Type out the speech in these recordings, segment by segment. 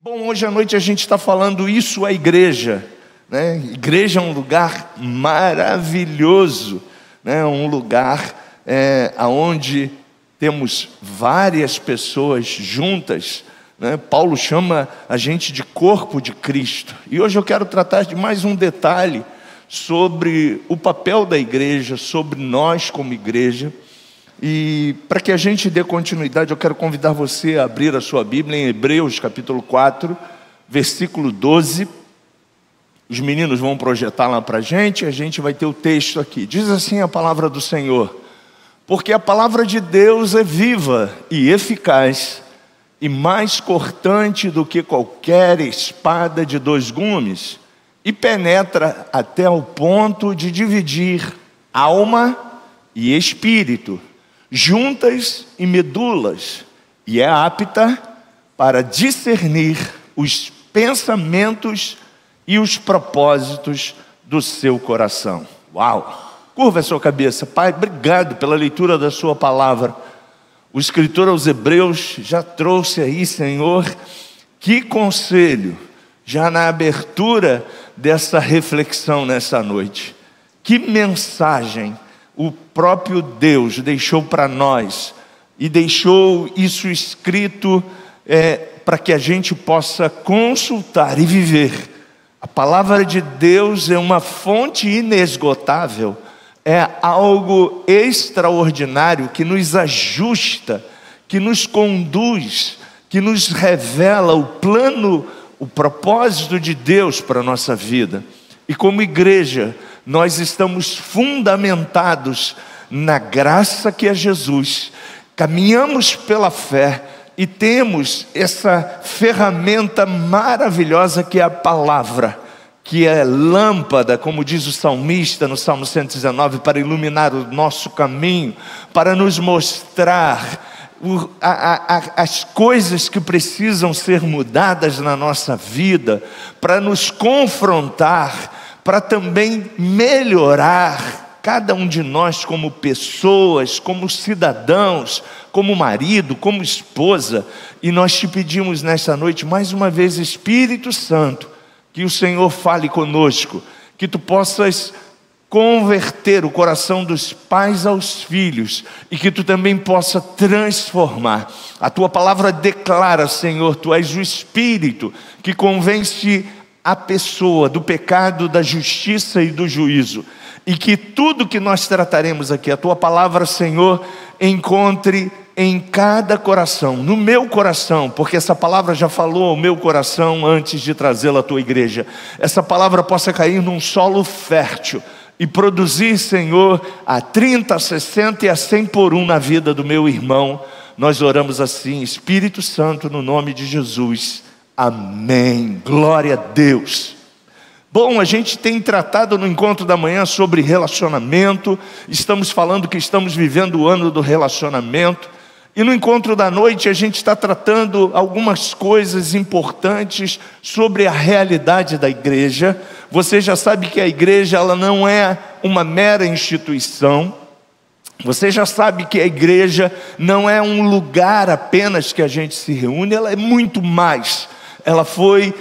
Bom, hoje à noite a gente está falando isso à igreja, né? Igreja é um lugar maravilhoso, né? Um lugar onde temos várias pessoas juntas, né? Paulo chama a gente de corpo de Cristo. E hoje eu quero tratar de mais um detalhe sobre o papel da igreja, sobre nós como igreja. E para que a gente dê continuidade, eu quero convidar você a abrir a sua Bíblia em Hebreus capítulo 4, versículo 12. Os meninos vão projetar lá para a gente vai ter o texto aqui. Diz assim a palavra do Senhor: porque a palavra de Deus é viva e eficaz, e mais cortante do que qualquer espada de dois gumes, e penetra até o ponto de dividir alma e espírito, juntas e medulas, e é apta para discernir os pensamentos e os propósitos do seu coração. Uau! Curva a sua cabeça. Pai, obrigado pela leitura da sua palavra. O escritor aos Hebreus já trouxe aí, Senhor, que conselho, já na abertura dessa reflexão nessa noite. Que mensagem o próprio Deus deixou para nós, e deixou isso escrito para que a gente possa consultar e viver. A palavra de Deus é uma fonte inesgotável, é algo extraordinário que nos ajusta, que nos conduz, que nos revela o plano, o propósito de Deus para a nossa vida. E como igreja, nós estamos fundamentados na graça que é Jesus, caminhamos pela fé e temos essa ferramenta maravilhosa que é a palavra, que é lâmpada, como diz o salmista no Salmo 119, para iluminar o nosso caminho, para nos mostrar as coisas que precisam ser mudadas na nossa vida, para nos confrontar, para também melhorar cada um de nós como pessoas, como cidadãos, como marido, como esposa. E nós te pedimos nesta noite, mais uma vez, Espírito Santo, que o Senhor fale conosco, que tu possas converter o coração dos pais aos filhos, e que tu também possa transformar. A tua palavra declara, Senhor, tu és o Espírito que convence a pessoa do pecado, da justiça e do juízo, e que tudo que nós trataremos aqui, a tua palavra, Senhor, encontre em cada coração, no meu coração, porque essa palavra já falou ao meu coração antes de trazê-la à tua igreja. Essa palavra possa cair num solo fértil e produzir, Senhor, a 30, a 60 e a 100 por um na vida do meu irmão. Nós oramos assim, Espírito Santo, no nome de Jesus. Amém. Glória a Deus. Bom, a gente tem tratado no encontro da manhã sobre relacionamento. Estamos falando que estamos vivendo o ano do relacionamento. E no encontro da noite a gente está tratando algumas coisas importantes sobre a realidade da igreja. Você já sabe que a igreja, ela não é uma mera instituição. Você já sabe que a igreja não é um lugar apenas que a gente se reúne, ela é muito mais. Ela foi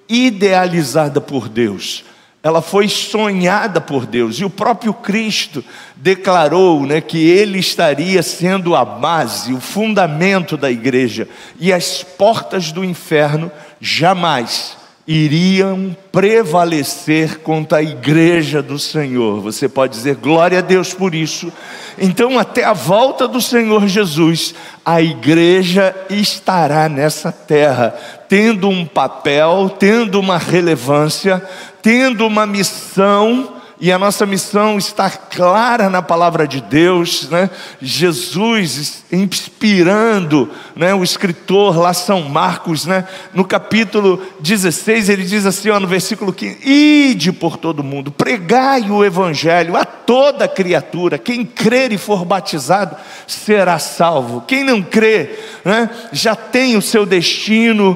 idealizada por Deus, ela foi sonhada por Deus, e o próprio Cristo declarou, que Ele estaria sendo a base, o fundamento da igreja, e as portas do inferno jamais iriam prevalecer contra a igreja do Senhor. Você pode dizer glória a Deus por isso. Então, até a volta do Senhor Jesus, a igreja estará nessa terra, tendo um papel, tendo uma relevância, tendo uma missão. E a nossa missão está clara na palavra de Deus, Jesus inspirando, o escritor lá, São Marcos, no capítulo 16, ele diz assim, no versículo 15: ide por todo mundo, pregai o evangelho a toda criatura, quem crer e for batizado será salvo, quem não crê, já tem o seu destino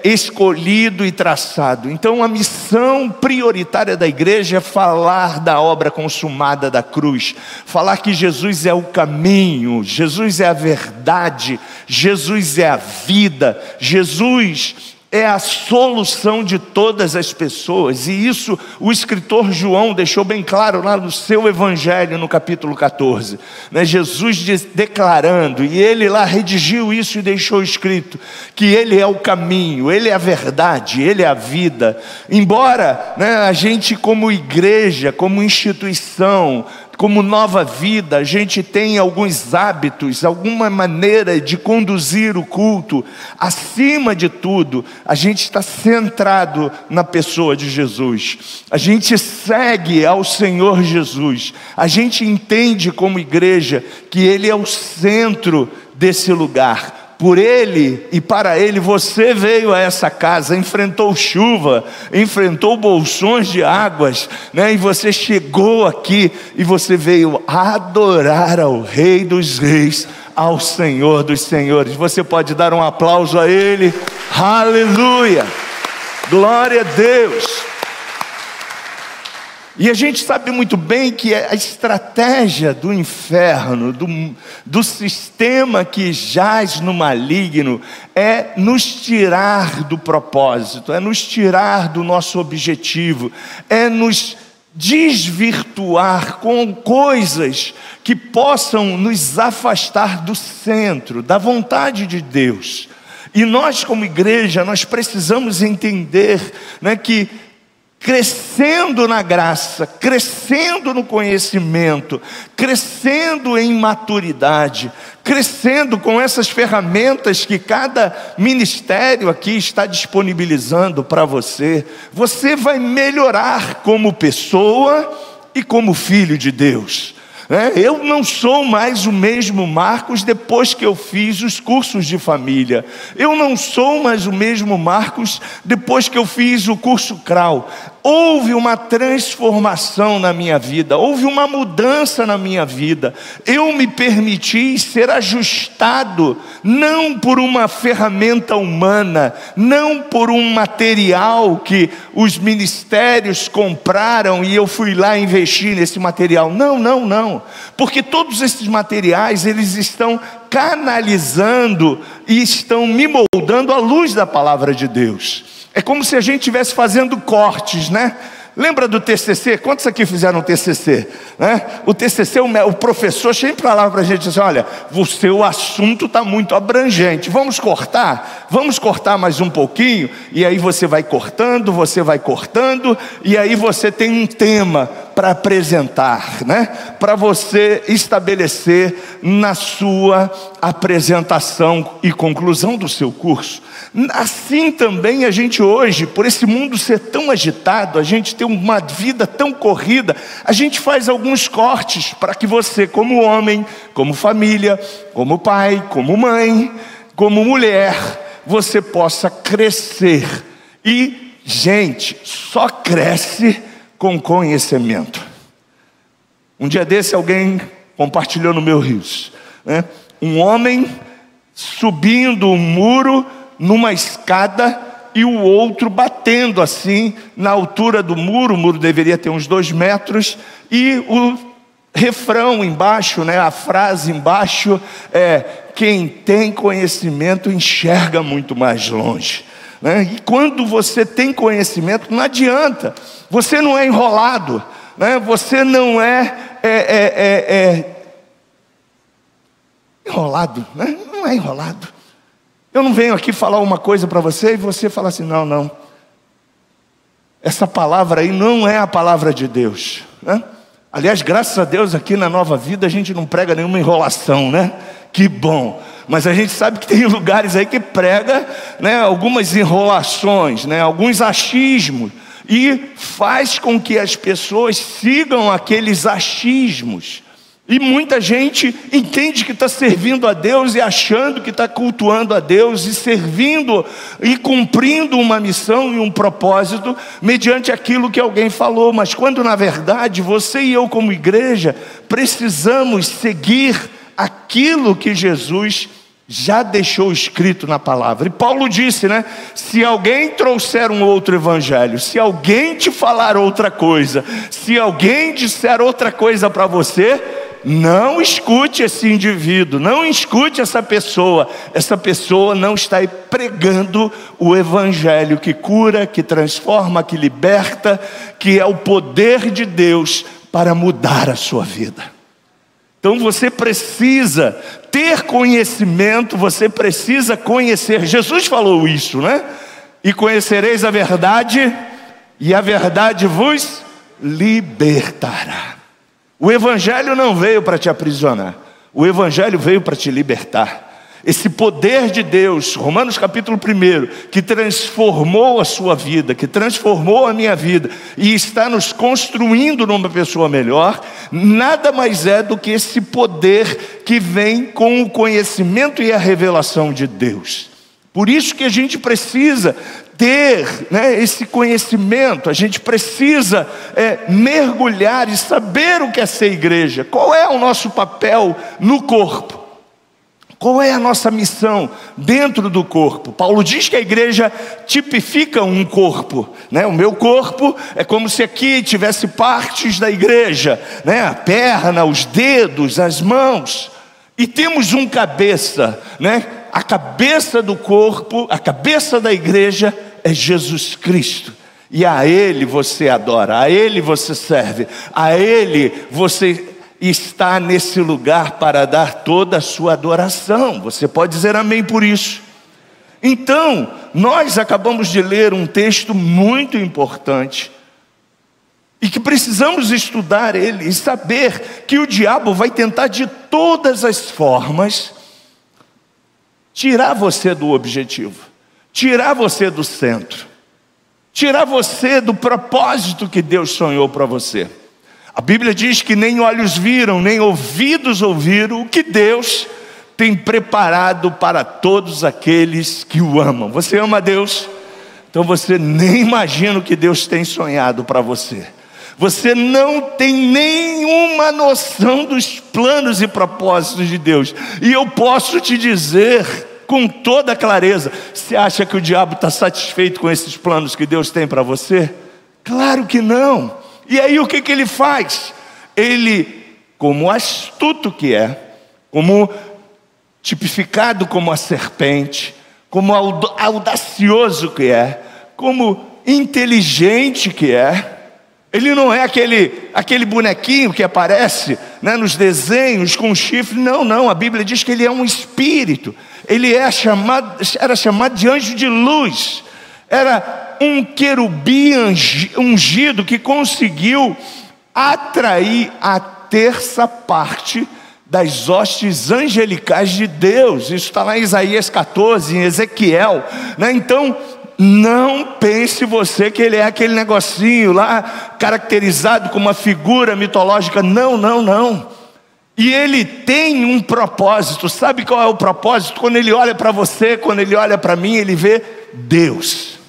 escolhido e traçado. Então a missão prioritária da igreja é falar da obra consumada da cruz, falar que Jesus é o caminho, Jesus é a verdade, Jesus é a vida, Jesus é a solução de todas as pessoas, e isso o escritor João deixou bem claro lá no seu evangelho, no capítulo 14, né? Jesus declarando, e ele lá redigiu isso e deixou escrito, que ele é o caminho, ele é a verdade, ele é a vida. Embora, né, a gente como igreja, como instituição, como Nova Vida, a gente tem alguns hábitos, alguma maneira de conduzir o culto, acima de tudo, a gente está centrado na pessoa de Jesus, a gente segue ao Senhor Jesus, a gente entende como igreja que Ele é o centro desse lugar. Por Ele e para Ele você veio a essa casa, enfrentou chuva, enfrentou bolsões de águas, né? E você chegou aqui e você veio adorar ao Rei dos Reis, ao Senhor dos Senhores. Você pode dar um aplauso a Ele, aleluia, glória a Deus. E a gente sabe muito bem que a estratégia do inferno, do sistema que jaz no maligno, é nos tirar do propósito, é nos tirar do nosso objetivo, é nos desvirtuar com coisas que possam nos afastar do centro, da vontade de Deus. E nós como igreja, nós precisamos entender, né, que crescendo na graça, crescendo no conhecimento, crescendo em maturidade, crescendo com essas ferramentas que cada ministério aqui está disponibilizando para você, você vai melhorar como pessoa e como filho de Deus. Eu não sou mais o mesmo Marcos depois que eu fiz os cursos de família. Eu não sou mais o mesmo Marcos depois que eu fiz o curso CRAU. Houve uma transformação na minha vida, houve uma mudança na minha vida. Eu me permiti ser ajustado, não por uma ferramenta humana, não por um material que os ministérios compraram e eu fui lá investir nesse material. Não. Porque todos esses materiais, eles estão canalizando e estão me moldando à luz da palavra de Deus. É como se a gente estivesse fazendo cortes, né? Lembra do TCC? Quantos aqui fizeram TCC? Né? O TCC, o professor sempre falava para a gente assim, olha, o seu assunto está muito abrangente, vamos cortar mais um pouquinho, e aí você vai cortando, e aí você tem um tema para apresentar, né? Para você estabelecer na sua apresentação e conclusão do seu curso. Assim também a gente hoje, por esse mundo ser tão agitado, a gente ter uma vida tão corrida, a gente faz alguns cortes para que você, como homem, como família, como pai, como mãe, como mulher, você possa crescer. E, gente, só cresce com conhecimento. Um dia desse alguém compartilhou no meu Rios, né? Um homem subindo um muro numa escada e o outro batendo assim na altura do muro. O muro deveria ter uns 2 metros e o refrão embaixo, né, a frase embaixo é: quem tem conhecimento enxerga muito mais longe, né? E quando você tem conhecimento, não adianta, você não é enrolado, né? Você não é enrolado, né? Não é enrolado. Eu não venho aqui falar uma coisa para você e você fala assim, não, essa palavra aí não é a palavra de Deus, né? Aliás, graças a Deus aqui na Nova Vida a gente não prega nenhuma enrolação, né? Que bom. Mas a gente sabe que tem lugares aí que prega, né, algumas enrolações, né, alguns achismos, e faz com que as pessoas sigam aqueles achismos. E muita gente entende que está servindo a Deus e achando que está cultuando a Deus e servindo e cumprindo uma missão e um propósito mediante aquilo que alguém falou. Mas quando na verdade você e eu como igreja precisamos seguir aquilo que Jesus já deixou escrito na palavra. E Paulo disse, né? Se alguém trouxer um outro evangelho, se alguém te falar outra coisa, se alguém disser outra coisa para você, Não escute esse indivíduo, não escute essa pessoa não está aí pregando o evangelho que cura, que transforma, que liberta, que é o poder de Deus para mudar a sua vida. Então você precisa ter conhecimento, você precisa conhecer. Jesus falou isso, né? E conhecereis a verdade, e a verdade vos libertará. O evangelho não veio para te aprisionar, o evangelho veio para te libertar. Esse poder de Deus, Romanos capítulo 1, que transformou a sua vida, que transformou a minha vida e está nos construindo numa pessoa melhor, nada mais é do que esse poder que vem com o conhecimento e a revelação de Deus. Por isso que a gente precisa ter, esse conhecimento, a gente precisa mergulhar e saber o que é ser igreja. Qual é o nosso papel no corpo? Qual é a nossa missão dentro do corpo? Paulo diz que a igreja tipifica um corpo, né? O meu corpo é como se aqui tivesse partes da igreja, né? A perna, os dedos, as mãos. E temos um cabeça, né? A cabeça do corpo, a cabeça da igreja é Jesus Cristo. E a Ele você adora, a Ele você serve, a Ele você está nesse lugar para dar toda a sua adoração. Você pode dizer amém por isso? Então, nós acabamos de ler um texto muito importante e que precisamos estudar ele e saber que o diabo vai tentar de todas as formas tirar você do objetivo, tirar você do centro, tirar você do propósito que Deus sonhou para você. A Bíblia diz que nem olhos viram, nem ouvidos ouviram o que Deus tem preparado para todos aqueles que o amam. Você ama a Deus? Então você nem imagina o que Deus tem sonhado para você. Você não tem nenhuma noção dos planos e propósitos de Deus. E eu posso te dizer com toda clareza, você acha que o diabo está satisfeito com esses planos que Deus tem para você? Claro que não. E aí o que ele faz? Ele, como astuto que é, como tipificado como a serpente, como audacioso que é, como inteligente que é, ele não é aquele bonequinho que aparece, né, nos desenhos com chifre. Não, a Bíblia diz que ele é um espírito. Ele era chamado de anjo de luz. Era um querubim ungido que conseguiu atrair a terça parte das hostes angelicais de Deus. Isso está lá em Isaías 14, em Ezequiel, né? Então, não pense você que ele é aquele negocinho lá, caracterizado como uma figura mitológica. Não. E ele tem um propósito. Sabe qual é o propósito? Quando ele olha para você, quando ele olha para mim, ele vê Deus.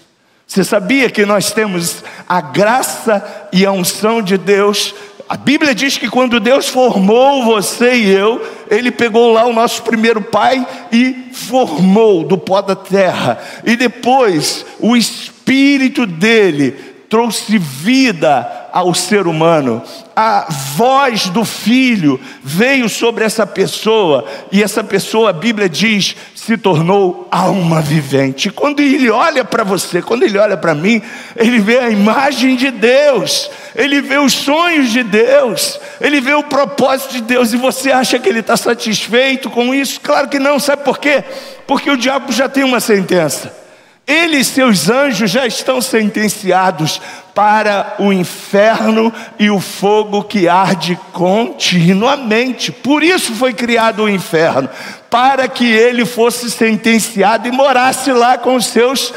Você sabia que nós temos a graça e a unção de Deus? A Bíblia diz que quando Deus formou você e eu, Ele pegou lá o nosso primeiro pai e formou do pó da terra. E depois o Espírito dele trouxe vida ao ser humano. A voz do Filho veio sobre essa pessoa, e essa pessoa, a Bíblia diz, se tornou alma vivente. Quando ele olha para você, quando ele olha para mim, ele vê a imagem de Deus, ele vê os sonhos de Deus, ele vê o propósito de Deus. E você acha que ele está satisfeito com isso? Claro que não. Sabe por quê? Porque o diabo já tem uma sentença. Ele e seus anjos já estão sentenciados para o inferno e o fogo que arde continuamente. Por isso foi criado o inferno, para que ele fosse sentenciado e morasse lá com os seus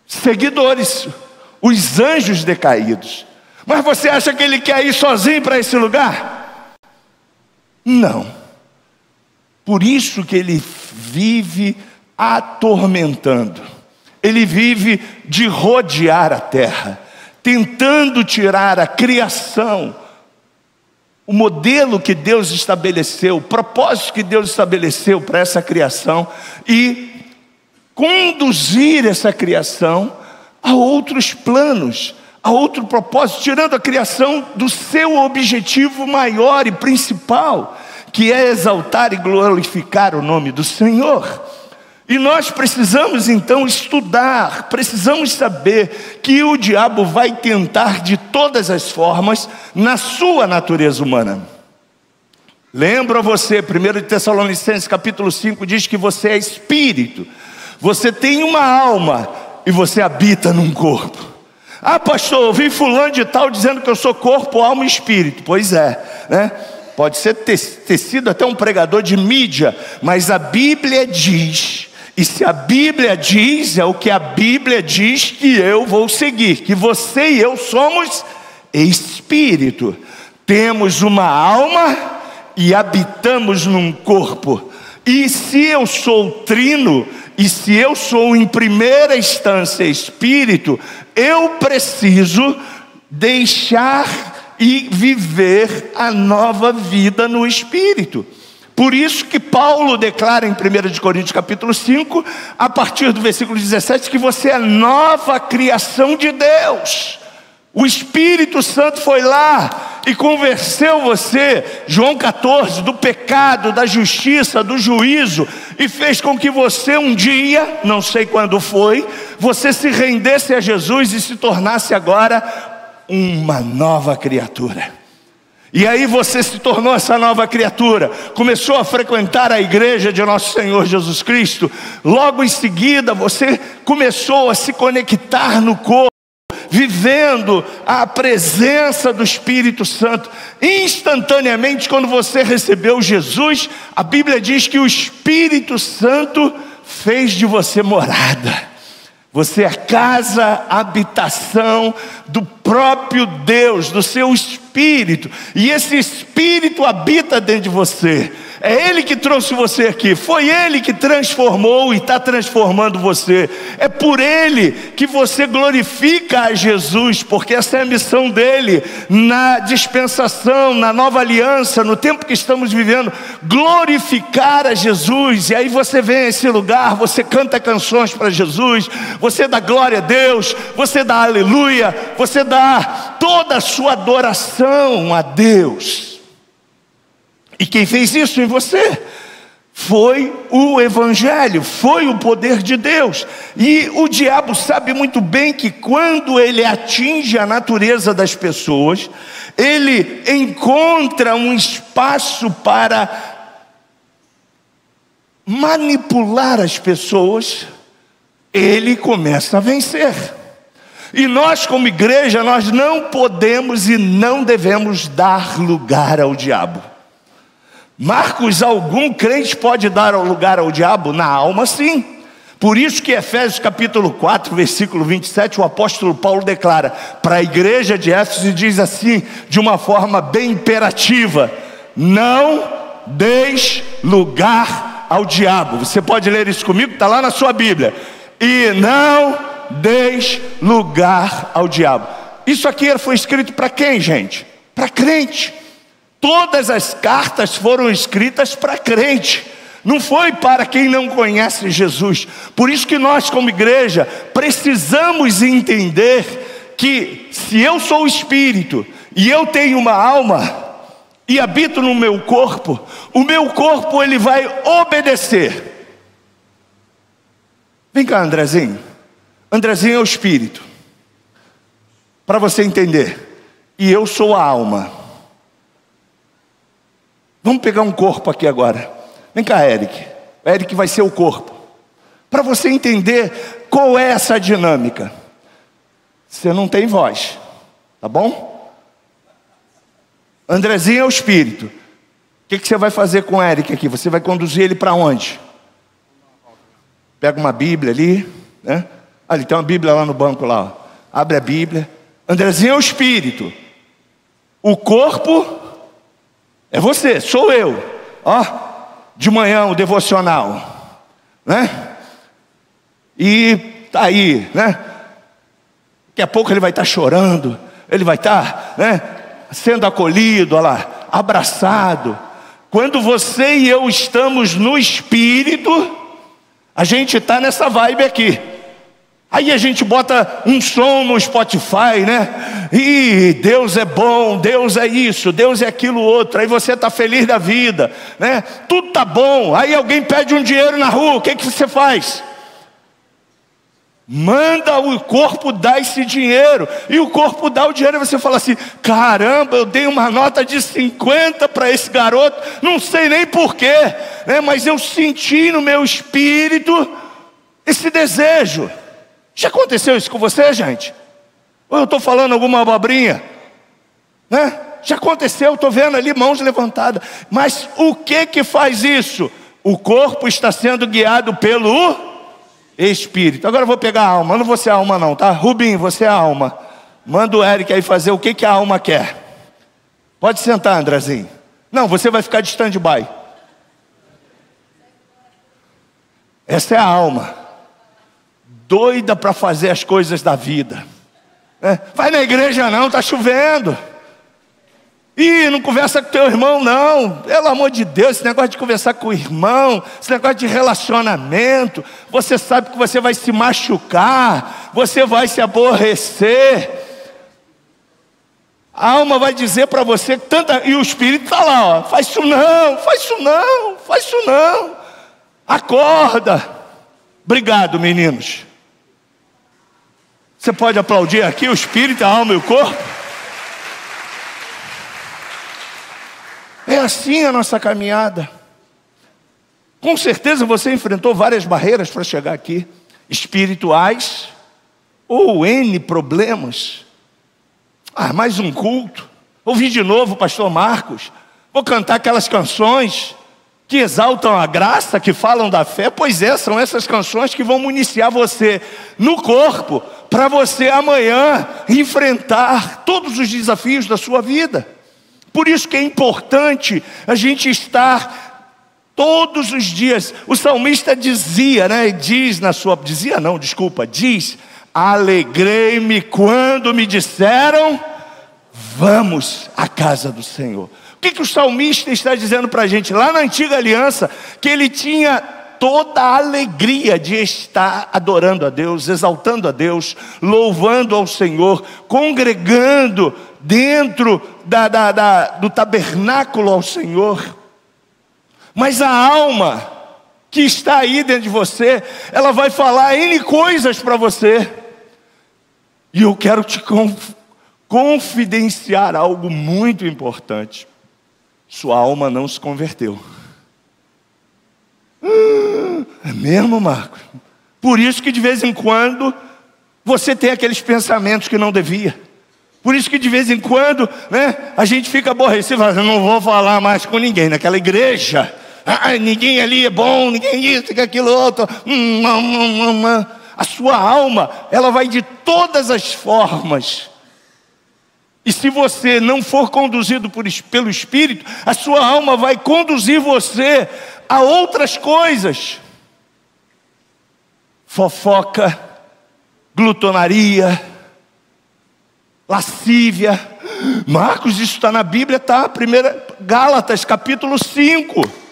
seguidores, os anjos decaídos. Mas você acha que ele quer ir sozinho para esse lugar? Não. Por isso que ele vive atormentando. Ele vive de rodear a terra, tentando tirar a criação, o modelo que Deus estabeleceu, o propósito que Deus estabeleceu para essa criação, e conduzir essa criação a outros planos, a outro propósito, tirando a criação do seu objetivo maior e principal, que é exaltar e glorificar o nome do Senhor. E nós precisamos então estudar, precisamos saber que o diabo vai tentar de todas as formas na sua natureza humana. Lembra você, 1 Tessalonicenses capítulo 5 diz que você é espírito, você tem uma alma e você habita num corpo. Ah, pastor, eu vi fulano de tal dizendo que eu sou corpo, alma e espírito. Pois é, né? Pode ser ter sido até um pregador de mídia, mas a Bíblia diz, e se a Bíblia diz, é o que a Bíblia diz que eu vou seguir, que você e eu somos espírito, temos uma alma e habitamos num corpo. E se eu sou trino, e se eu sou em primeira instância espírito, eu preciso deixar e viver a nova vida no espírito. Por isso que Paulo declara em 1 Coríntios capítulo 5, a partir do versículo 17, que você é nova criação de Deus. O Espírito Santo foi lá e convenceu você, João 14, do pecado, da justiça, do juízo, e fez com que você um dia, não sei quando foi, você se rendesse a Jesus e se tornasse agora uma nova criatura. E aí você se tornou essa nova criatura, começou a frequentar a igreja de nosso Senhor Jesus Cristo. Logo em seguida você começou a se conectar no corpo, vivendo a presença do Espírito Santo. Instantaneamente, quando você recebeu Jesus, a Bíblia diz que o Espírito Santo fez de você morada. Você é casa, habitação do próprio Deus, do seu Espírito. E esse Espírito habita dentro de você. É Ele que trouxe você aqui. Foi Ele que transformou e está transformando você. É por Ele que você glorifica a Jesus, porque essa é a missão dEle na dispensação, na nova aliança, no tempo que estamos vivendo. Glorificar a Jesus. E aí você vem a esse lugar, você canta canções para Jesus, você dá glória a Deus, você dá aleluia, você dá toda a sua adoração a Deus. E quem fez isso em você foi o Evangelho, foi o poder de Deus. E o diabo sabe muito bem que quando ele atinge a natureza das pessoas, ele encontra um espaço para manipular as pessoas, ele começa a vencer. E nós como igreja, nós não podemos e não devemos dar lugar ao diabo. Marcos, algum crente pode dar lugar ao diabo? Na alma, sim. Por isso que Efésios capítulo 4, versículo 27, o apóstolo Paulo declara para a igreja de Éfeso e diz assim, de uma forma bem imperativa: não deis lugar ao diabo. Você pode ler isso comigo? Está lá na sua Bíblia. E não deis lugar ao diabo. Isso aqui foi escrito para quem, gente? Para crente. Todas as cartas foram escritas para crente, não foi para quem não conhece Jesus. Por isso que nós como igreja precisamos entender que se eu sou espírito e eu tenho uma alma e habito no meu corpo, o meu corpo ele vai obedecer. Vem cá, Andrezinho. Andrezinho é o espírito, para você entender. E eu sou a alma. Vamos pegar um corpo aqui agora. Vem cá, Eric. O Eric vai ser o corpo. Para você entender qual é essa dinâmica. Você não tem voz, tá bom? Andrezinho é o espírito. O que você vai fazer com o Eric aqui? Você vai conduzir ele para onde? Pega uma Bíblia ali, né? Ali tem uma Bíblia lá no banco lá, ó. Abre a Bíblia. Andrezinho é o espírito. O corpo é você, sou eu. Ó, de manhã o devocional, né? E tá aí, né? Daqui a pouco ele vai estar chorando, ele vai estar, né, sendo acolhido, olha lá, abraçado. Quando você e eu estamos no espírito, a gente está nessa vibe aqui. Aí a gente bota um som no Spotify, né? E Deus é bom, Deus é isso, Deus é aquilo outro. Aí você está feliz da vida, né? Tudo tá bom. Aí alguém pede um dinheiro na rua, o que você faz? Manda o corpo dar esse dinheiro. E o corpo dá o dinheiro e você fala assim: caramba, eu dei uma nota de 50 para esse garoto, não sei nem porquê, né? Mas eu senti no meu espírito esse desejo. Já aconteceu isso com você, gente? Ou eu estou falando alguma abobrinha? Né? Já aconteceu, estou vendo ali mãos levantadas. Mas o que faz isso? O corpo está sendo guiado pelo Espírito. Agora eu vou pegar a alma. Eu não vou ser a alma não, tá? Rubinho, você é a alma. Manda o Eric aí fazer o que a alma quer. Pode sentar, Andrezinho. Não, você vai ficar de stand-by. Essa é a alma, doida para fazer as coisas da vida. Vai na igreja não, está chovendo. Ih, não conversa com teu irmão não. Pelo amor de Deus, esse negócio de conversar com o irmão, esse negócio de relacionamento, você sabe que você vai se machucar, você vai se aborrecer. A alma vai dizer para você que e o Espírito está lá, ó, faz isso não, faz isso não, faz isso não. Acorda. Obrigado, meninos. Você pode aplaudir aqui o Espírito, a alma e o corpo? É assim a nossa caminhada. Com certeza você enfrentou várias barreiras para chegar aqui, espirituais ou N problemas. Mais um culto. Ouvi de novo o pastor Marcos. Vou cantar aquelas canções que exaltam a graça, que falam da fé. Pois é, são essas canções que vão municiar você no corpo, para você amanhã enfrentar todos os desafios da sua vida. Por isso que é importante a gente estar todos os dias. O salmista dizia, né? Diz: alegrei-me quando me disseram, vamos à casa do Senhor. O que o salmista está dizendo para a gente? Lá na antiga aliança, que ele tinha toda a alegria de estar adorando a Deus, exaltando a Deus, louvando ao Senhor, congregando dentro do tabernáculo ao Senhor. Mas a alma que está aí dentro de você, ela vai falar N coisas para você. E eu quero te confidenciar algo muito importante. Sua alma não se converteu. É mesmo, Marcos? Por isso que de vez em quando você tem aqueles pensamentos que não devia. Por isso que de vez em quando, né, a gente fica aborrecido, fala: eu não vou falar mais com ninguém naquela igreja. Ninguém ali é bom, ninguém isso, aquilo outro. A sua alma, ela vai de todas as formas. E se você não for conduzido pelo Espírito, a sua alma vai conduzir você a outras coisas. Fofoca, glutonaria, lascívia. Marcos, isso está na Bíblia, tá? 1 Gálatas capítulo 5.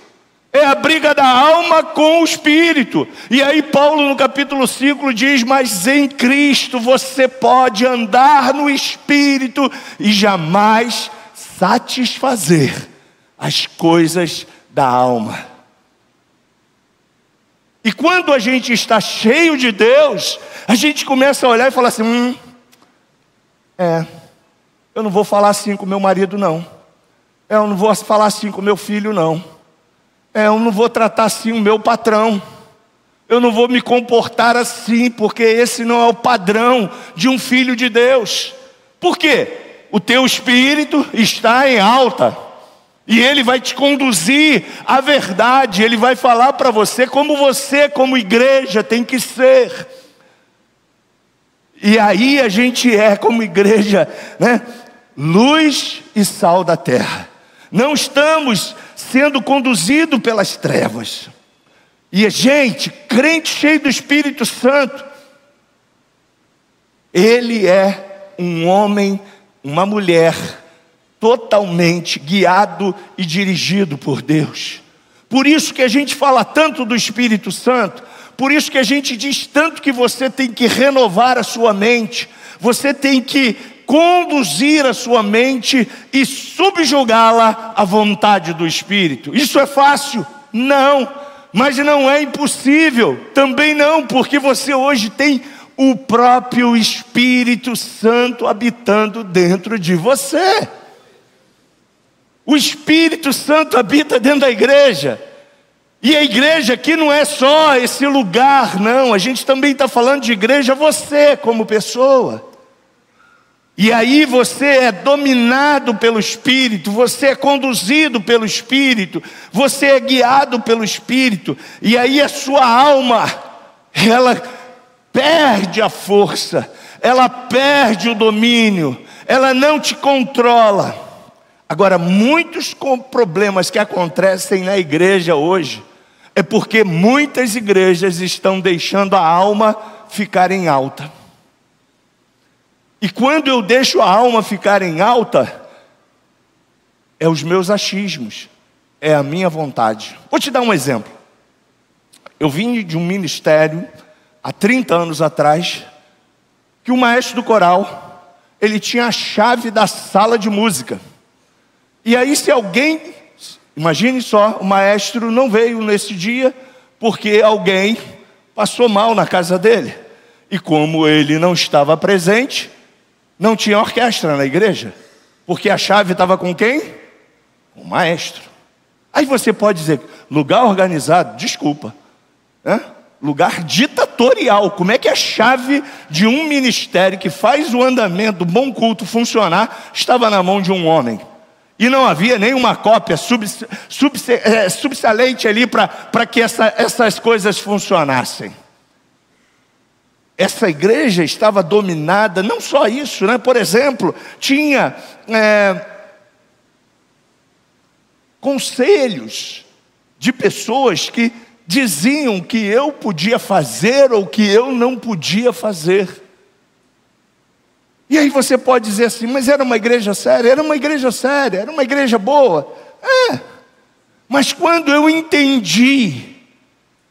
É a briga da alma com o Espírito. E aí Paulo no capítulo 5 diz: mas em Cristo você pode andar no Espírito e jamais satisfazer as coisas da alma. E quando a gente está cheio de Deus, a gente começa a olhar e falar assim: eu não vou falar assim com meu marido não. Eu não vou falar assim com meu filho não. Eu não vou tratar assim o meu patrão. Eu não vou me comportar assim, porque esse não é o padrão de um filho de Deus. Por quê? O teu espírito está em alta. E ele vai te conduzir à verdade. Ele vai falar para você, como igreja, tem que ser. E aí a gente como igreja, né, luz e sal da terra. Não estamos sendo conduzidos pelas trevas. E a gente, crente cheio do Espírito Santo, ele é um homem, uma mulher totalmente guiado e dirigido por Deus. Por isso que a gente fala tanto do Espírito Santo, Por isso que a gente diz tanto que você tem que renovar a sua mente, você tem que conduzir a sua mente e subjugá-la à vontade do Espírito. Isso é fácil? Não, mas não é impossível, também não, porque você hoje tem o próprio Espírito Santo habitando dentro de você. O Espírito Santo habita dentro da igreja. E a igreja aqui não é só esse lugar, não. A gente também está falando de igreja, você como pessoa. E aí você é dominado pelo Espírito, você é conduzido pelo Espírito, você é guiado pelo Espírito. E aí a sua alma, ela perde a força, ela perde o domínio, ela não te controla. Agora, muitos problemas que acontecem na igreja hoje é porque muitas igrejas estão deixando a alma ficar em alta. E quando eu deixo a alma ficar em alta, é os meus achismos, é a minha vontade. Vou te dar um exemplo. Eu vim de um ministério há 30 anos atrás, que o maestro do coral, ele tinha a chave da sala de música. E aí se alguém, imagine só, o maestro não veio nesse dia, porque alguém passou mal na casa dele. E como ele não estava presente, não tinha orquestra na igreja, porque a chave estava com quem? Com o maestro. Aí você pode dizer, lugar organizado, desculpa, né? Lugar ditatorial. Como é que a chave de um ministério que faz o andamento do bom culto funcionar estava na mão de um homem? E não havia nenhuma cópia subsalente ali para que essas coisas funcionassem. Essa igreja estava dominada, não só isso, né? Por exemplo, tinha conselhos de pessoas que diziam que eu podia fazer ou que eu não podia fazer. E aí você pode dizer assim, mas era uma igreja séria? Era uma igreja séria, era uma igreja boa. Mas quando eu entendi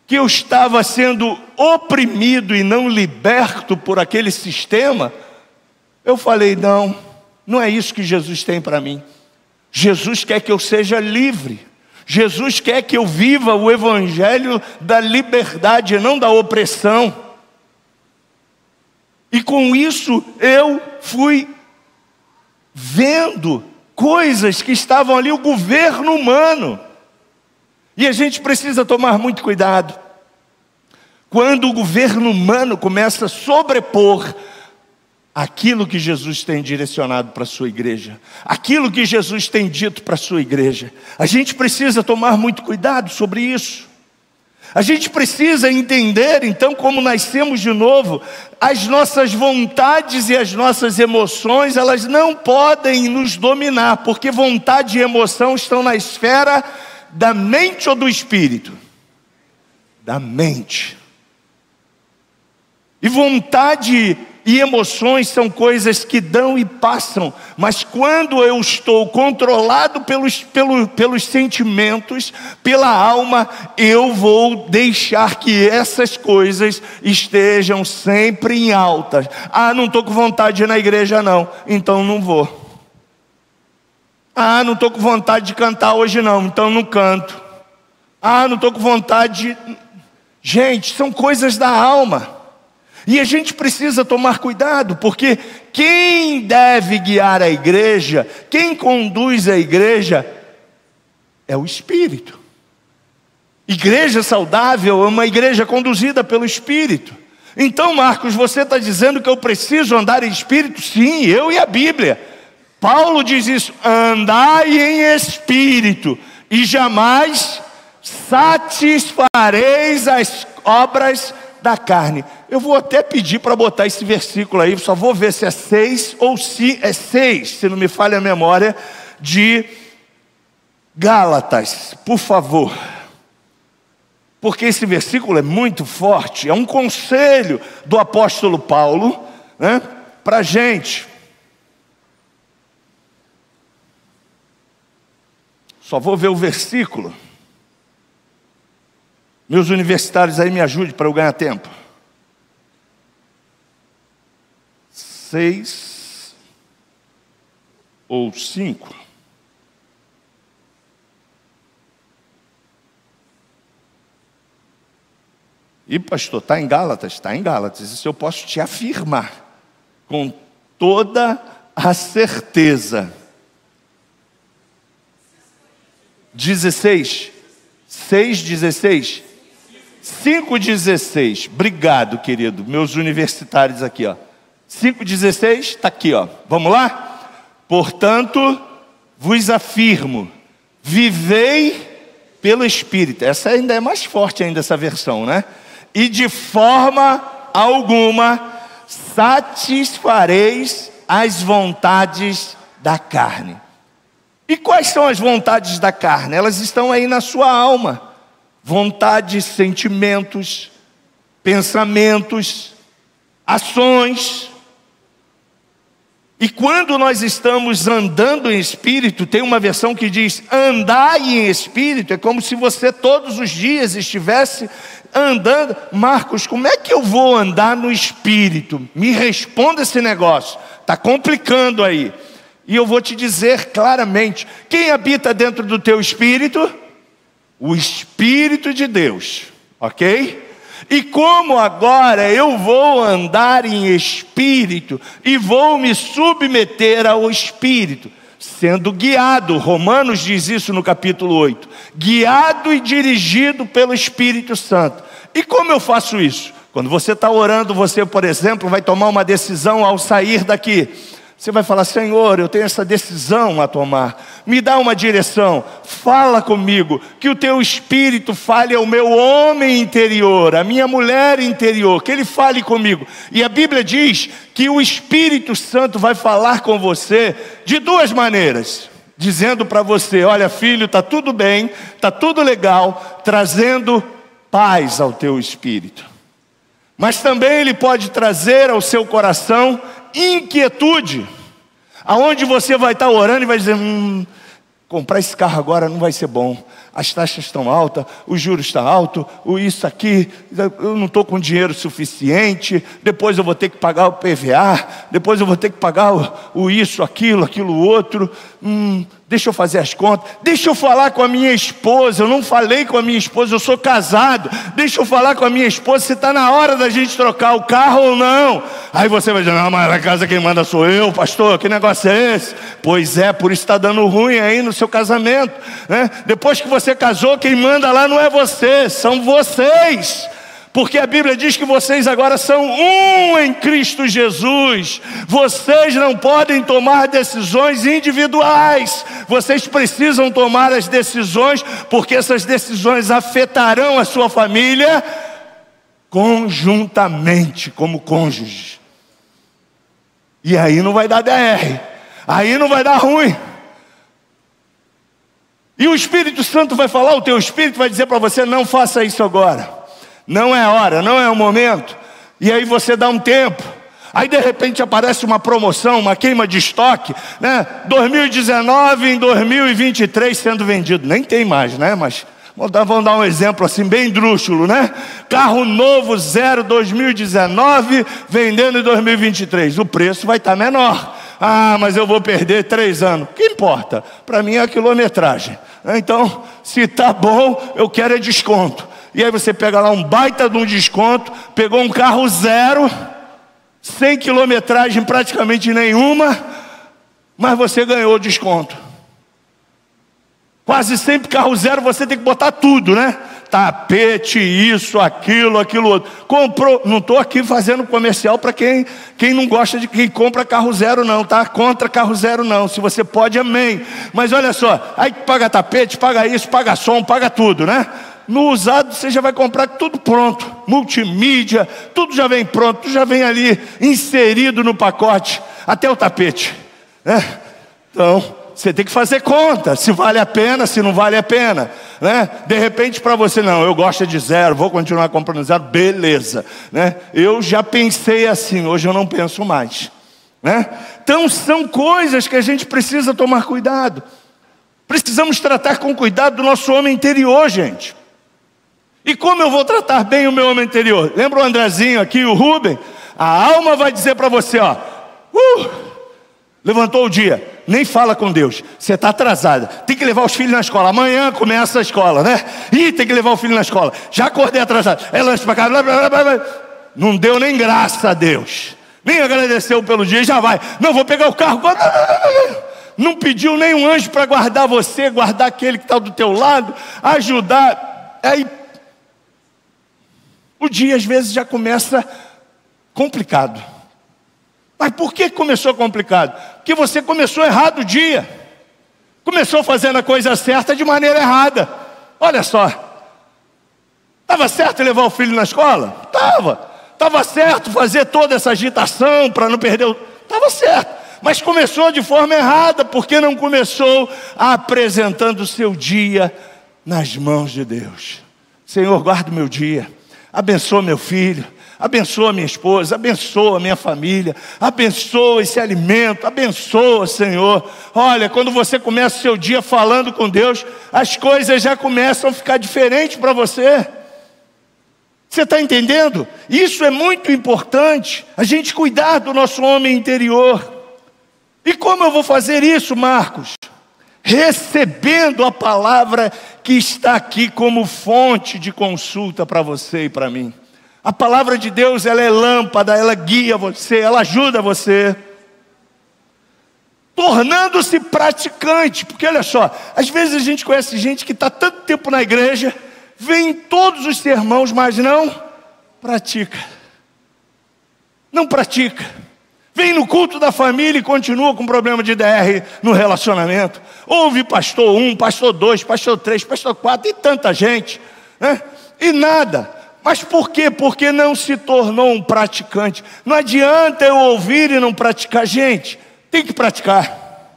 que eu estava sendo oprimido e não liberto por aquele sistema, eu falei, não é isso que Jesus tem para mim. Jesus quer que eu seja livre. Jesus quer que eu viva o evangelho da liberdade, não da opressão. E com isso eu fui vendo coisas que estavam ali, o governo humano. E a gente precisa tomar muito cuidado. Quando o governo humano começa a sobrepor aquilo que Jesus tem direcionado para a sua igreja, aquilo que Jesus tem dito para a sua igreja, a gente precisa tomar muito cuidado sobre isso. A gente precisa entender, então, como nascemos de novo, as nossas vontades e as nossas emoções, elas não podem nos dominar, porque vontade e emoção estão na esfera da mente ou do espírito? Da mente. E vontade e emoções são coisas que dão e passam, mas quando eu estou controlado pelos sentimentos, pela alma, eu vou deixar que essas coisas estejam sempre em alta. Não estou com vontade de ir na igreja não, então não vou. Não estou com vontade de cantar hoje não, então não canto. Não estou com vontade de... Gente, são coisas da alma. E a gente precisa tomar cuidado, porque quem deve guiar a igreja, quem conduz a igreja, é o Espírito. Igreja saudável é uma igreja conduzida pelo Espírito. Então, Marcos, você está dizendo que eu preciso andar em Espírito? Sim, eu e a Bíblia. Paulo diz isso, andai em Espírito, e jamais satisfareis as obras da carne. Eu vou até pedir para botar esse versículo aí, só vou ver se é 6 ou se é 6, se não me falha a memória, de Gálatas, por favor. Porque esse versículo é muito forte, é um conselho do apóstolo Paulo, né, para a gente. Só vou ver o versículo. Meus universitários aí, me ajude para eu ganhar tempo. 6 ou 5. E pastor, está em Gálatas? Está em Gálatas. Isso eu posso te afirmar com toda a certeza. 16, 6:16, 5:16. Obrigado, querido. Meus universitários aqui, ó. 5:16, está aqui, ó. Vamos lá? Portanto, vos afirmo, vivei pelo Espírito. Essa ainda é mais forte ainda, essa versão, né? E de forma alguma satisfareis as vontades da carne. E quais são as vontades da carne? Elas estão aí na sua alma. Vontades, sentimentos, pensamentos, ações. E quando nós estamos andando em espírito, tem uma versão que diz, andai em espírito, é como se você todos os dias estivesse andando. Marcos, como é que eu vou andar no espírito? Me responda esse negócio, está complicando aí. E eu vou te dizer claramente, quem habita dentro do teu espírito? O Espírito de Deus, ok? E como agora eu vou andar em espírito e vou me submeter ao espírito, sendo guiado, Romanos diz isso no capítulo 8, guiado e dirigido pelo Espírito Santo. E como eu faço isso? Quando você está orando, você, por exemplo, vai tomar uma decisão ao sair daqui. Você vai falar, Senhor, eu tenho essa decisão a tomar, me dá uma direção, fala comigo, que o teu Espírito fale ao meu homem interior, a minha mulher interior, que ele fale comigo. E a Bíblia diz que o Espírito Santo vai falar com você de duas maneiras, dizendo para você, olha filho, está tudo bem, está tudo legal, trazendo paz ao teu espírito. Mas também ele pode trazer ao seu coração inquietude, aonde você vai estar orando e vai dizer, comprar esse carro agora não vai ser bom, as taxas estão altas, os juros estão altos, isso aqui, eu não estou com dinheiro suficiente, depois eu vou ter que pagar o PVA, depois eu vou ter que pagar o isso, aquilo outro, deixa eu fazer as contas, deixa eu falar com a minha esposa, eu não falei com a minha esposa, eu sou casado, deixa eu falar com a minha esposa, se está na hora da gente trocar o carro ou não. Aí você vai dizer, não, mas na casa quem manda sou eu, pastor, que negócio é esse? Pois é, por isso está dando ruim aí no seu casamento, né? Depois que você casou, quem manda lá não é você, são vocês. Porque a Bíblia diz que vocês agora são um em Cristo Jesus. Vocês não podem tomar decisões individuais. Vocês precisam tomar as decisões, porque essas decisões afetarão a sua família conjuntamente, como cônjuges. E aí não vai dar DR, aí não vai dar ruim. E o Espírito Santo vai falar, o teu Espírito vai dizer para você, não faça isso agora. Não é a hora, não é o momento. E aí você dá um tempo. Aí de repente aparece uma promoção, uma queima de estoque, né? 2019 em 2023 sendo vendido. Nem tem mais, né? Mas vamos dar um exemplo assim bem drúxulo, né? Carro novo, 0, 2019, vendendo em 2023. O preço vai estar menor. Ah, mas eu vou perder 3 anos. O que importa? Para mim é a quilometragem. Então, se está bom, eu quero é desconto. E aí você pega lá um baita de um desconto, pegou um carro 0, sem quilometragem praticamente nenhuma, mas você ganhou desconto. Quase sempre carro 0 você tem que botar tudo, né? Tapete, isso, aquilo outro. Comprou, não estou aqui fazendo comercial para quem não gosta de quem compra carro 0 não, tá? Contra carro 0 não, se você pode, amém. Mas olha só, aí paga tapete, paga isso, paga som, paga tudo, né? No usado você já vai comprar tudo pronto, multimídia, tudo já vem pronto, tudo já vem ali inserido no pacote, até o tapete, né? Então, você tem que fazer conta, se vale a pena, se não vale a pena, né? De repente para você, não, eu gosto de 0, vou continuar comprando 0, beleza, né? Eu já pensei assim, hoje eu não penso mais, né? Então são coisas que a gente precisa tomar cuidado. Precisamos tratar com cuidado do nosso homem interior, gente. E como eu vou tratar bem o meu homem interior? Lembra o Andrezinho aqui, o Rubem? A alma vai dizer para você, ó, levantou o dia, nem fala com Deus, você está atrasada, tem que levar os filhos na escola, amanhã começa a escola, né? Tem que levar o filho na escola, já acordei atrasado, lanche para cá, blá, blá, blá, blá. Não deu nem graça a Deus, nem agradeceu pelo dia, já vai, não, vou pegar o carro, não pediu nem um anjo para guardar você, guardar aquele que está do teu lado, ajudar, aí o dia às vezes já começa complicado. Mas por que começou complicado? Porque você começou errado o dia. Começou fazendo a coisa certa de maneira errada. Olha só. Estava certo levar o filho na escola? Estava certo fazer toda essa agitação para não perder o... Estava certo. Mas começou de forma errada, porque não começou apresentando o seu dia nas mãos de Deus. Senhor, guarda o meu dia. Abençoa meu filho, abençoa minha esposa, abençoa minha família, abençoa esse alimento, abençoa, Senhor. Olha, quando você começa o seu dia falando com Deus, as coisas já começam a ficar diferentes para você. Você está entendendo? Isso é muito importante, a gente cuidar do nosso homem interior. E como eu vou fazer isso, Marcos? Recebendo a palavra que está aqui como fonte de consulta para você e para mim. A palavra de Deus, ela é lâmpada, ela guia você, ela ajuda você. Tornando-se praticante, porque olha só, às vezes a gente conhece gente que está tanto tempo na igreja, vem em todos os sermões, mas não pratica. Não pratica. Vem no culto da família e continua com problema de DR no relacionamento. Ouve pastor 1, pastor 2, pastor 3, pastor 4 e tanta gente, né? E nada. Mas por quê? Porque não se tornou um praticante. Não adianta eu ouvir e não praticar. Gente, tem que praticar.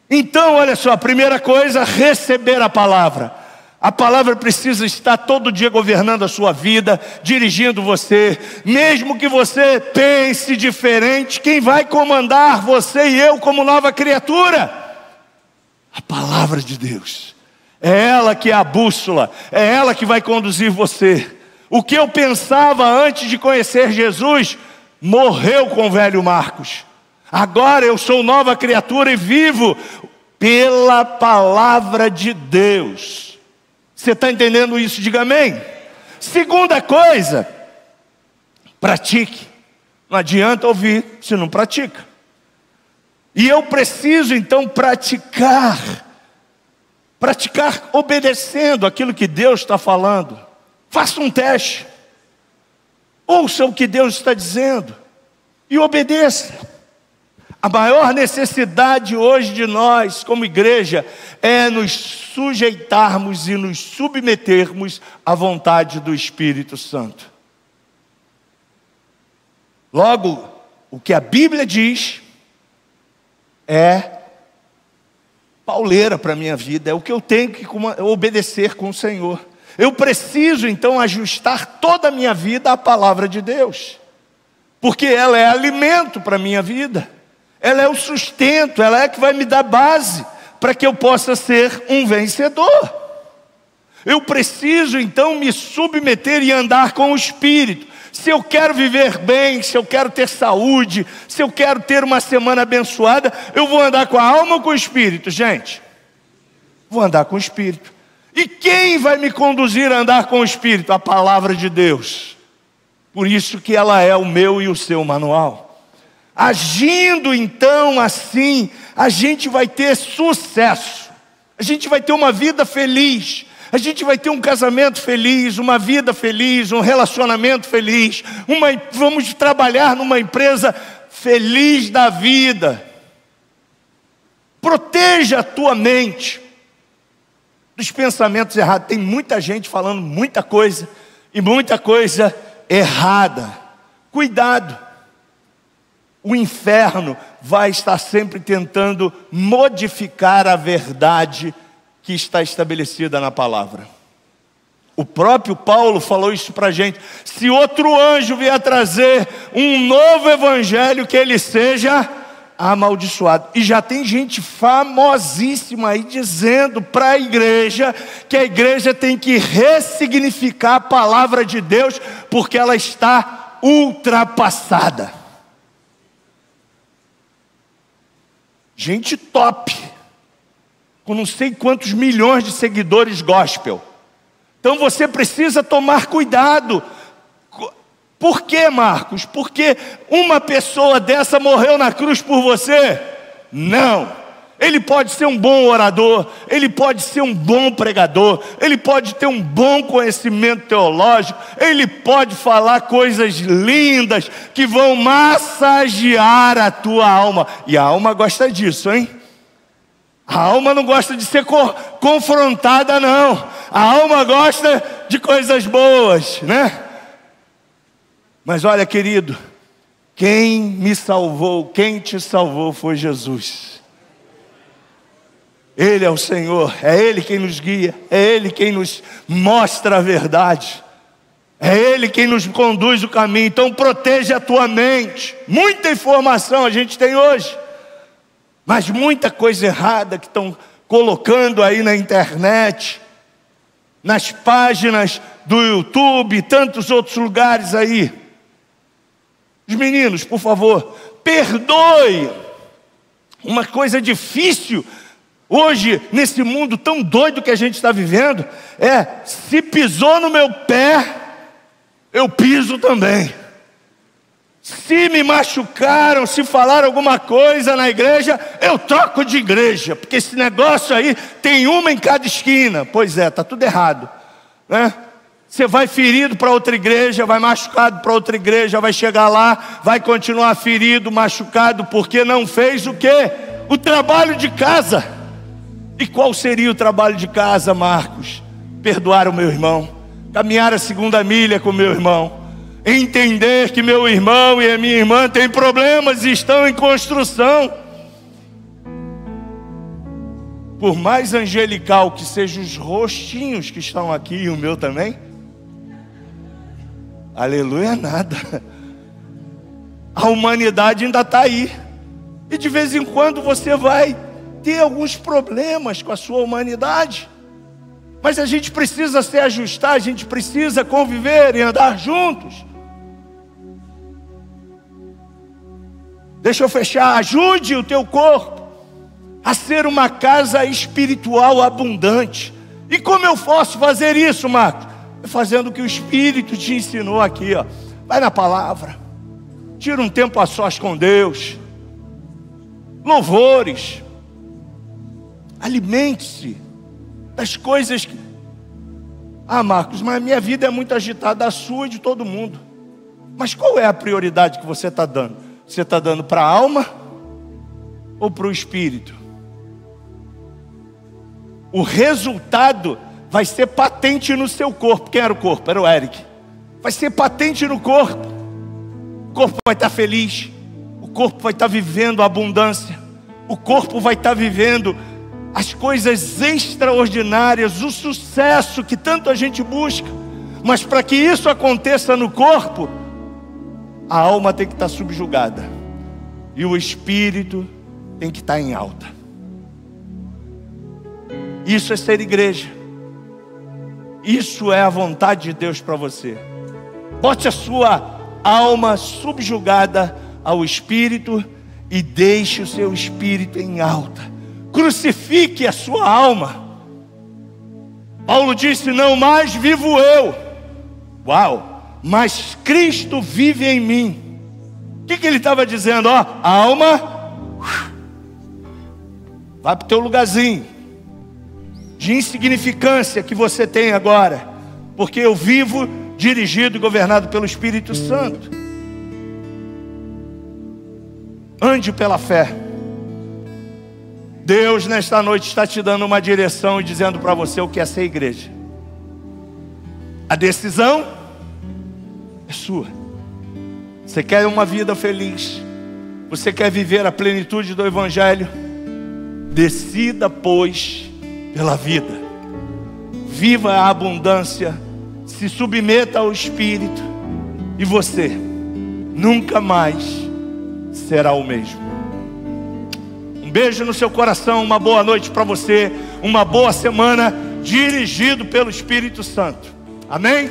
Então, olha só, a primeira coisa, receber a palavra. A palavra precisa estar todo dia governando a sua vida, dirigindo você. Mesmo que você pense diferente, quem vai comandar você e eu como nova criatura? A palavra de Deus. É ela que é a bússola, é ela que vai conduzir você. O que eu pensava antes de conhecer Jesus, morreu com o velho Marcos. Agora eu sou nova criatura e vivo pela palavra de Deus. Você está entendendo isso? Diga amém. Segunda coisa, pratique. Não adianta ouvir se não pratica. E eu preciso então praticar obedecendo aquilo que Deus está falando. Faça um teste. Ouça o que Deus está dizendo e obedeça. A maior necessidade hoje de nós, como igreja, é nos sujeitarmos e nos submetermos à vontade do Espírito Santo. Logo, o que a Bíblia diz é pauleira para a minha vida, é o que eu tenho que obedecer com o Senhor. Eu preciso então ajustar toda a minha vida à palavra de Deus, porque ela é alimento para a minha vida. Ela é o sustento, ela é que vai me dar base para que eu possa ser um vencedor. Eu preciso então me submeter e andar com o Espírito. Se eu quero viver bem, se eu quero ter saúde, se eu quero ter uma semana abençoada, eu vou andar com a alma ou com o Espírito, gente? Vou andar com o Espírito. E quem vai me conduzir a andar com o Espírito? A palavra de Deus. Por isso que ela é o meu e o seu manual. Agindo então assim, a gente vai ter sucesso, a gente vai ter uma vida feliz, a gente vai ter um casamento feliz, uma vida feliz, um relacionamento feliz, vamos trabalhar numa empresa feliz da vida. Proteja a tua mente dos pensamentos errados. Tem muita gente falando muita coisa e muita coisa errada. Cuidado. O inferno vai estar sempre tentando modificar a verdade que está estabelecida na palavra. O próprio Paulo falou isso para a gente. Se outro anjo vier trazer um novo evangelho, que ele seja amaldiçoado. E já tem gente famosíssima aí dizendo para a igreja que a igreja tem que ressignificar a palavra de Deus, porque ela está ultrapassada. Gente top, com não sei quantos milhões de seguidores gospel. Então você precisa tomar cuidado. Por quê, Marcos? Porque uma pessoa dessa morreu na cruz por você? Não. Ele pode ser um bom orador, ele pode ser um bom pregador, ele pode ter um bom conhecimento teológico, ele pode falar coisas lindas que vão massagear a tua alma. E a alma gosta disso, hein? A alma não gosta de ser confrontada, não. A alma gosta de coisas boas, né? Mas olha, querido, quem me salvou, quem te salvou foi Jesus. Ele é o Senhor, é Ele quem nos guia, é Ele quem nos mostra a verdade, é Ele quem nos conduz o caminho. Então proteja a tua mente. Muita informação a gente tem hoje, mas muita coisa errada que estão colocando aí na internet, nas páginas do YouTube e tantos outros lugares aí. Os meninos, por favor, perdoe. Uma coisa difícil hoje, nesse mundo tão doido que a gente está vivendo, é: se pisou no meu pé, eu piso também. Se me machucaram, se falaram alguma coisa na igreja, eu troco de igreja, porque esse negócio aí tem uma em cada esquina. Pois é, está tudo errado, né? Você vai ferido para outra igreja, vai machucado para outra igreja, vai chegar lá, vai continuar ferido, machucado, porque não fez o quê? O trabalho de casa. E qual seria o trabalho de casa, Marcos? Perdoar o meu irmão, caminhar a segunda milha com o meu irmão, entender que meu irmão e a minha irmã têm problemas e estão em construção. Por mais angelical que sejam os rostinhos que estão aqui, e o meu também, aleluia nada. A humanidade ainda está aí. E de vez em quando você vai ter alguns problemas com a sua humanidade. Mas a gente precisa se ajustar, a gente precisa conviver e andar juntos. Deixa eu fechar. Ajude o teu corpo a ser uma casa espiritual abundante. E como eu posso fazer isso, Marcos? Fazendo o que o Espírito te ensinou aqui, ó. Vai na palavra, tira um tempo a sós com Deus, louvores, alimente-se das coisas que... Ah, Marcos, mas a minha vida é muito agitada, a sua e de todo mundo. Mas qual é a prioridade que você está dando? Você está dando para a alma ou para o espírito? O resultado vai ser patente no seu corpo. Quem era o corpo? Era o Eric. Vai ser patente no corpo. O corpo vai estar feliz. O corpo vai estar vivendo a abundância. O corpo vai estar vivendo as coisas extraordinárias, o sucesso que tanto a gente busca. Mas para que isso aconteça no corpo, a alma tem que estar subjugada e o espírito tem que estar em alta. Isso é ser igreja. Isso é a vontade de Deus para você. Bote a sua alma subjugada ao espírito e deixe o seu espírito em alta. Crucifique a sua alma. Paulo disse: não mais vivo eu, mas Cristo vive em mim. O que ele estava dizendo? Ó, alma, vai para o teu lugarzinho de insignificância que você tem agora, porque eu vivo dirigido e governado pelo Espírito Santo. Ande pela fé. Deus nesta noite está te dando uma direção e dizendo para você o que é ser igreja. A decisão é sua. Você quer uma vida feliz, você quer viver a plenitude do Evangelho, decida, pois, pela vida. Viva a abundância, se submeta ao Espírito, e você nunca mais será o mesmo. beijo no seu coração, uma boa noite para você, uma boa semana, dirigido pelo Espírito Santo. Amém?